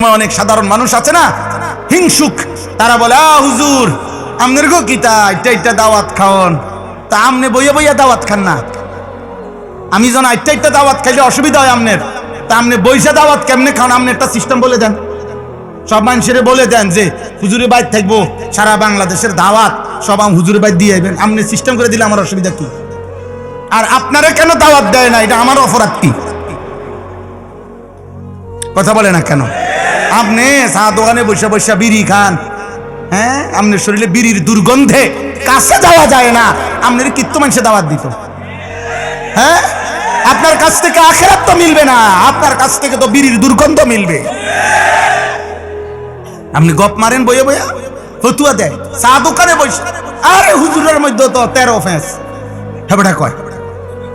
অনেক সাধারণ মানুষ আছে না, হিংসুক, তারা বলে হুজুর আমনের গো কিতা এটা দাওয়াত খাওন, তা আমনে বইয়া বইয়া দাওয়াত খান না। আমি যেন এটা দাওয়াত খাইলে অসুবিধা হয় আমনের, তা আমনে বইসা দাওয়াত কেমনে খান? আমনে একটা সিস্টেম বলে দেন, সব মানুষের বলে দেন যে হুজুরের বাইর থাকবো, সারা বাংলাদেশের দাওয়াত সব হুজুরের বাইর দিয়ে আইবেন। আমনে সিস্টেম করে দিলে আমার অসুবিধা কি? আর আপনারা কেন দাওয়াত দেয় না? এটা আমার অপরাধ কি? কথা বলে না কেন? আপনি চা দোকানে বসে বসে বিড়ি খান, হ্যাঁ, আপনার শরীরে বিড়ির দুর্গন্ধে কাছে যাওয়া যায় না, আপনার কিত্ত মানুষে দাওয়াত দিত? হ্যাঁ, আপনার কাছ থেকে আখিরাত তো মিলবে না, আপনার কাছ থেকে তো বিড়ির দুর্গন্ধ মিলবে। আপনি গপ মারেন বইয়া বইয়া, ফতুয়া দেয় চা দোকানে বসে। আরে হুজুরের মধ্যে তো 13 ফেস, হেবটা কয়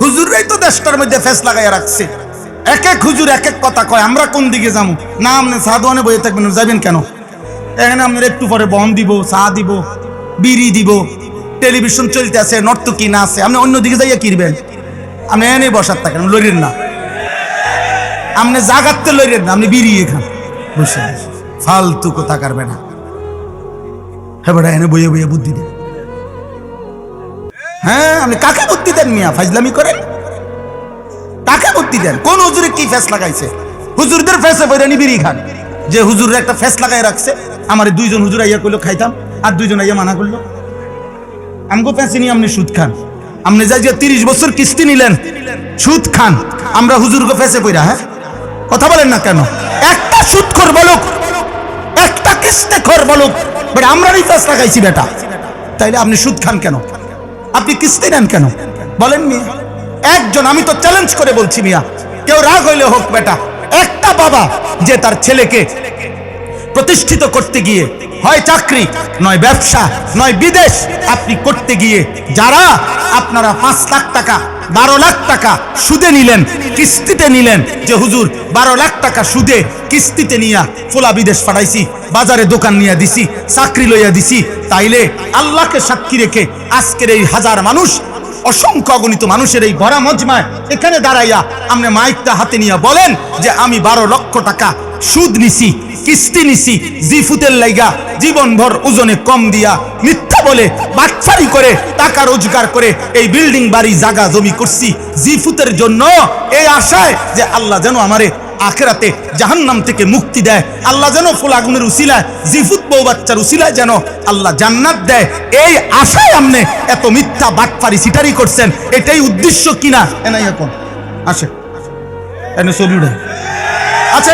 হুজুররাই তো দেশটার মধ্যে ফেস লাগাইয়া রাখছে। এক এক হুজুর এক এক কথা কয়, আমরা কোন দিকে যাবো? না আপনি চা দোকানে বইয়ে থাকবেন, যাবেন কেন? এখানে আপনার একটু পরে বন দিব, চা দিব, বিড়ি দিব, টেলিভিশন চলতে আছে, নর্তকী না আছে, আপনি অন্যদিকে যাইয়া কিনবেন। আপনি এনে বসার থাকেন, লইরেন না, আপনি জাগাতে লইরেন না, আপনি বিড়ি খান বসে, ফালতু কথা কারবে না। হ্যাঁ বেটা, এনে বইয়ে বইয়ে বুদ্ধি দেন। হ্যাঁ, আপনি কাকে বুদ্ধি দেন মিয়া? ফাইজলামি করেন, কাকে বুদ্ধি দেন? কোন হুজুরে কি ফেস লাগাইছে? হুজুরদের ফেসে বইরানি বিড়ি খান। যে হুজুরের একটা ফেস লাগাই রাখছে, আমার 2জন হুজুর আইয়া কইলো খাইতাম, আর 2জন আইয়া মানা করলো। আমগো ফেসে নিয়ে আপনি সুদ খান, আপনি যাই যে 30 বছর কিস্তি নিলেন, সুদ খান, আমরা হুজুরকে ফেসে পইরা। হ্যাঁ, কথা বলেন না কেন? একটা সুদখোর বলুক, একটা কিস্তিখোর বলুক, বেটা আমরাই ফেস লাগাইছি বেটা, তাইলে আপনি সুদ খান কেন? আপনি কিস্তি নেন কেন? বলেন মিয়া। একজন, আমি তো চ্যালেঞ্জ করে বলছি মিয়া, কেউ রাগ হইলে হোক বেটা, একটা বাবা যে তার ছেলেকে প্রতিষ্ঠিত করতে গিয়ে হয় চাকরি, নয় ব্যবসা, নয় বিদেশ আপনি করতে গিয়ে যারা আপনারা 5 লাখ টাকা 12 লাখ টাকা সুদে নিলেন, কিস্তিতে নিলেন, যে হুজুর 12 লাখ টাকা সুদে কিস্তিতে নিয়া ফোলা বিদেশ পাঠাইছি, বাজারে দোকান নিয়ে দিছি, চাকরি লইয়া দিছি, তাইলে আল্লাহকে সাক্ষী রেখে আজকের এই হাজার মানুষ, অসংখ্য অগণিত মানুষের এই ভরা মজমায় এখানে দাঁড়াইয়া আপনি মাইকটা হাতে নিয়ে বলেন যে আমি 12 লক্ষ টাকা সুদ নিছি, কিস্তি নিছি, জিফুতের লাইগা জীবনভর ওজনে কম দিয়া মিথ্যা বলে বাটফারি করে টাকা রোজগার করে এই বিল্ডিং বাড়ি জায়গা জমি করছি জিফুতের জন্য, এই আশায় যে আল্লাহ যেন আমারে আখিরাতে জাহান্নাম থেকে মুক্তি দেয়, আল্লাহ যেন ফুল আগুনের উসিলায়, জিফুত বউ বাচ্চার উসিলায় যেন আল্লাহ জান্নাত দেয়, এই আশায় আপনি এত মিথ্যা বাটফারি সিটারি করছেন। এটাই উদ্দেশ্য কিনা? এনাই এখন আসে এনে ছবি উঠে আছে,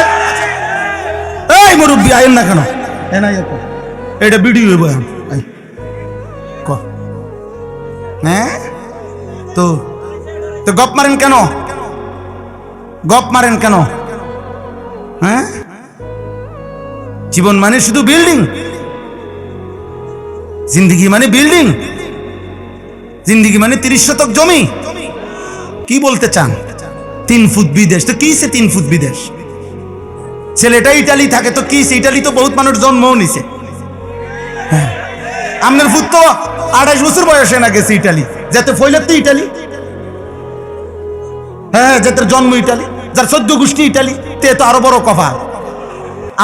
এই মুরব্বী আইন না কেন? এনাই এখন এটা ভিডিও হইব। হ্যাঁ, তো গপ মারেন কেন? গপ মারেন কেন? হ্যাঁ, জীবন মানে শুধু বিল্ডিং? জিন্দিগি মানে বিল্ডিং? জিন্দিগি মানে 30 শতক জমি? কি বলতে চান? 3 ফুট বিদেশ তো কিসে? 3 ফুট বিদেশ, ছেলেটা ইটালি থাকে তো কিসে? ইটালি তো বহুত মানুষ জন্মও নিছে। হ্যাঁ, আপনার ফুট তো 28 বছর বয়সে না গেছে ইটালি, যাতে ফইলে তো ইটালি। হ্যাঁ, যাতে জন্ম ইটালি, যার 14 গোষ্ঠী ইটালি, তে তো আরো বড় কপাল।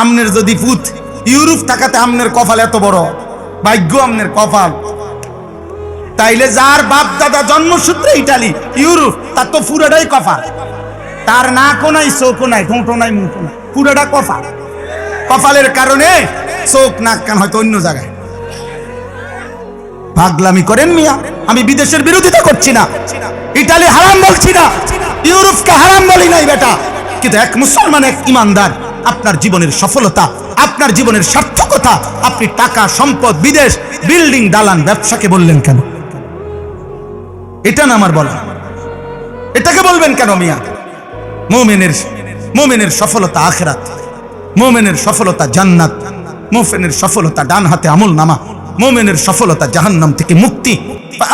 আমনের যদি ফুট ইউরোপ থাকাতে আমনের কপাল এত বড়, ভাগ্য আমনের কপাল। তাইলে যার বাপ দাদা জন্মসূত্রে ইটালি, ইউরোপ, তার তো পুরোটাই কপাল। তার নাকও নাই, চোখও নাই, ঠোঁটো নাই, মুখও নাই, পুরোটা কপাল। কপালের কারণে চোখ নাক কান হয়তো অন্য জায়গায়। পাগলামি করেন মিয়া। আমি বিদেশের বিরোধিতা করছি না, ইটালি হারাম বলছি না, ইউরোপকে হারাম বলি নাই বেটা, কিন্তু এক মুসলমান, এক ইমানদার আপনার জীবনের সফলতা, আপনার জীবনের সার্থকতা আপনি টাকা, সম্পদ, বিদেশ, বিল্ডিং, দালান, ব্যবসাকে বললেন কেন? এটা না আমার বলা, এটাকে বলবেন কেন মিয়া? মুমিনের সফলতা আখিরাত, মুমিনের সফলতা জান্নাত, মুমিনের সফলতা ডান হাতে আমল নামা, মুমিনের সফলতা জাহান্নাম থেকে মুক্তি।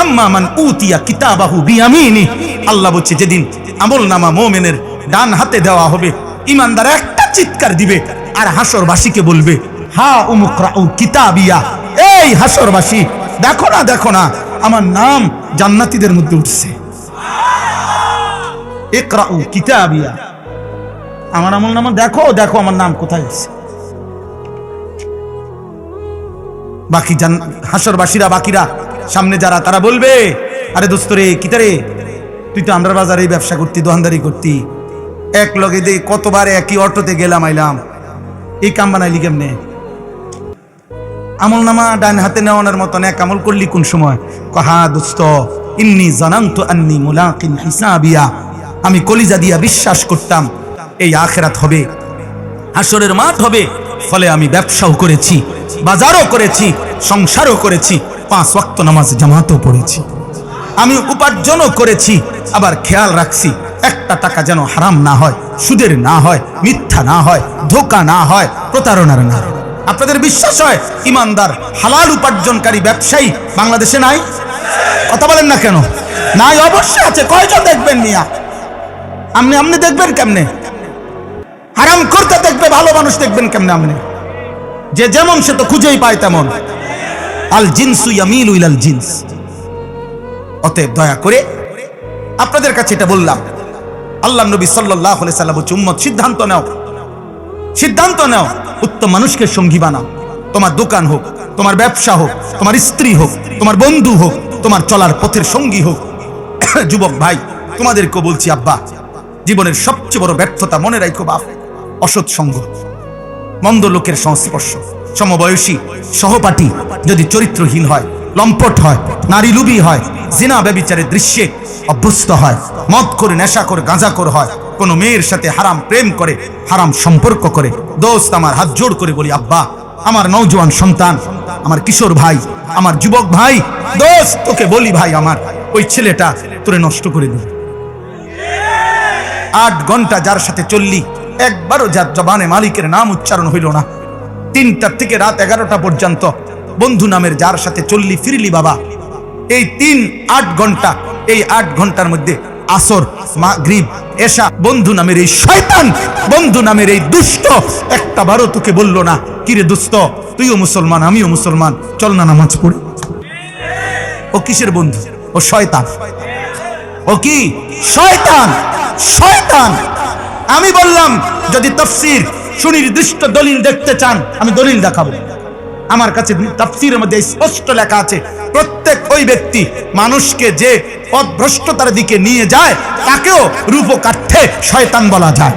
আম্মা মান উতিয়া কিতাবাহু বিয়ামিনি, আল্লাহ বলছে যেদিন আমল নামা মুমিনের ডান হাতে দেওয়া হবে, ইমানদার একটা চিৎকার দিবে আর হাসরবাসীকে বলবে হা উমুকরাউ কিতাবিয়া, এই হাসরবাসী দেখো না, দেখো না, আমার নাম জান্নাতীদের মধ্যে উঠছে। ইকরাউ কিতাবিয়া, আমার আমল নামা দেখো, দেখো আমার নাম কোথায় আছে। বাকি হাসরবাসীরা, বাকিরা সামনে যারা, তারা বলবে, আরে দোস্ত রে, কিতারে তুই তো আমরা বাজারে ব্যবসা করতি, দোকানদারি করতি, এক লগে দে কতবার একই অটোতে গেলাম আইলাম, এই কাম বানাইলি কেমনে? আমল নামা ডান হাতে নেওয়ানোর মতন এক আমল করলি কোন সময়? কহা দোস্ত, ইন্নী জানান্তু আন্নী মুলাকিন হিসাবিয়া, আমি কলিজা দিয়া বিশ্বাস করতাম এই আখিরাত হবে, হাসরের মাঠ হবে, ফলে আমি ব্যবসাও করেছি, বাজারও করেছি, সংসারও করেছি, 5 ওয়াক্ত নামাজ জামাতও পড়েছি, আমি উপার্জনও করেছি, আবার খেয়াল রাখছি একটা টাকা যেন হারাম না হয়, সুদের না হয়, মিথ্যা না হয়, ধোঁকা না হয়, প্রতারণার না হয়। আপনাদের বিশ্বাস হয় ইমানদার হালাল উপার্জনকারী ব্যবসায়ী বাংলাদেশে নাই? কথা বলেন না কেন? নাই, অবশ্যই আছে। কয়জন দেখবেন মিয়া? আপনি দেখবেন কেমনে? হারাম করতে দেখবে, ভালো মানুষ দেখবেন কেমনে? আপনি যে যেমন সে তো খুঁজেই পায় তেমন। আল জিনসু ইয়ামিলু ইলাল জিনস। অতএব দয়া করে আপনাদের কাছে এটা বললাম, আল্লাহ নবী সাল্লাল্লাহু আলাইহি সাল্লাম বলেছেন, উম্মত সিদ্ধান্ত নাও, সিদ্ধান্ত নাও, উত্তম মানুষকে সঙ্গী বানাও। তোমার দোকান হোক, তোমার ব্যবসা হোক, তোমার স্ত্রী হোক, তোমার বন্ধু হোক, তোমার চলার পথের সঙ্গী হোক। যুবক ভাই, তোমাদেরকে বলছি, আব্বা, জীবনের সবচেয়ে বড় ব্যর্থতা মনে রাখো বাপ, অসৎ সঙ্গ, মন্দ লোকের সংস্পর্শ। সমবয়সী সহপাঠী যদি চরিত্রহীন হয়, লম্পট হয়, নারী লুবী হয়, জিনা ব্যভিচারের দৃশ্যে অভ্যস্ত হয়, মদ করে, নেশা করে, গাঁজা করে হয়, কোনো মেয়ের সাথে হারাম প্রেম করে, হারাম সম্পর্ক করে, দোস্ত আমার হাত জোড় করে বলি, আব্বা, আমার নওজোয়ান সন্তান, আমার কিশোর ভাই, আমার যুবক ভাই, দোস্ত তোকে বলি ভাই, আমার ওই ছেলেটা তোরে নষ্ট করে দিল। 8 ঘন্টা যার সাথে চললি, একবারও যার জবানে মালিকের নাম উচ্চারণ হইল না, 3টা থেকে রাত 11টা পর্যন্ত বন্ধু নামের যার সাথে চললি ফিরলি বাবা, এই 3-8 ঘন্টা, এই 8 ঘন্টার মধ্যে আসর, মাগরিব, এশা, বন্ধু নামের এই শয়তান, বন্ধু নামের এই দুষ্ট একটা বারও তোকে বলল না, কিরে দোস্ত, তুইও মুসলমান, আমিও মুসলমান, চল না নামাজ পড়ি। ও কিসের বন্ধু? ও শয়তান। ও কি? শয়তান, শয়তান। আমি বললাম, যদি তাফসীর সুনির্দিষ্ট দলিল দেখতে চান, আমি দলিল দেখাবো। আমার কাছে তাফসীরের মধ্যে স্পষ্ট লেখা আছে, প্রত্যেক ওই ব্যক্তি মানুষকে যে পথভ্রষ্টতার দিকে নিয়ে যায়, তাকেও রূপকার্থে শয়তান বলা যায়।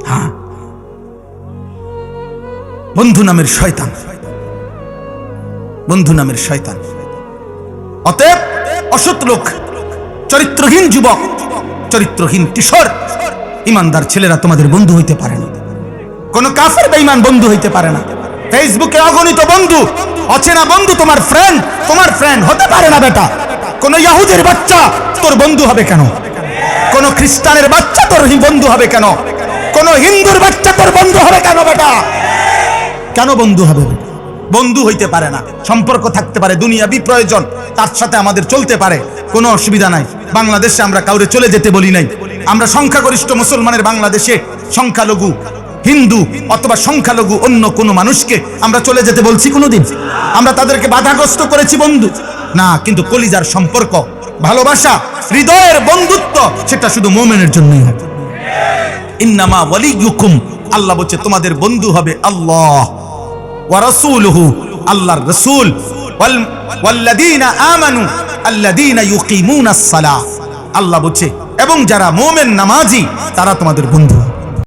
হ্যাঁ, বন্ধু নামের শয়তান, বন্ধু নামের শয়তান। অতএব অসৎ লোক, চরিত্রহীন যুবক, চরিত্রহীন কিশোর, ইমানদার ছেলেরা তোমাদের বন্ধু হইতে পারে না। কোন কাফের বেঈমান বন্ধু হইতে পারে না। ফেসবুকে অগণিত বন্ধু, অচেনা বন্ধু তোমার ফ্রেন্ড হতে পারে না বেটা। কোন ইহুদির বাচ্চা তোর বন্ধু হবে কেন? কোন খ্রিস্টানের বাচ্চা তোর বন্ধু হবে কেন? কোন হিন্দুর বাচ্চা তোর বন্ধু হবে কেন বেটা? কেন বন্ধু হবে? বন্ধু হইতে পারে না। সম্পর্ক থাকতে পারে, দুনিয়াবি প্রয়োজন, তার সাথে আমাদের চলতে পারে, কোনো অসুবিধা নাই। বাংলাদেশে আমরা কাউরে চলে যেতে বলি নাই। আমরা সংখ্যাগরিষ্ঠ মুসলমানের বাংলাদেশে সংখ্যালঘু হিন্দু অথবা সংখ্যালঘু অন্য কোনো মানুষকে আমরা চলে যেতে বলছি কোনোদিন? আমরা তাদেরকে বাধাগ্রস্ত করেছি বন্ধু? না। কিন্তু কলিজার সম্পর্ক, ভালোবাসা, হৃদয়ের বন্ধুত্ব, সেটা শুধু মুমিনের জন্যই হয়। ইন্নামা ওয়ালিয়ুকুম, আল্লাহ বলছে তোমাদের বন্ধু হবে আল্লাহ ওয়া রাসূলুহু, আল্লাহর রাসূল, ওয়াল্লাযীনা আমানু আল্লাযীনা ইউকিমুনাস সালাহ, আল্লাহ বলছে এবং যারা মুমিন নামাজি তারা তোমাদের বন্ধু।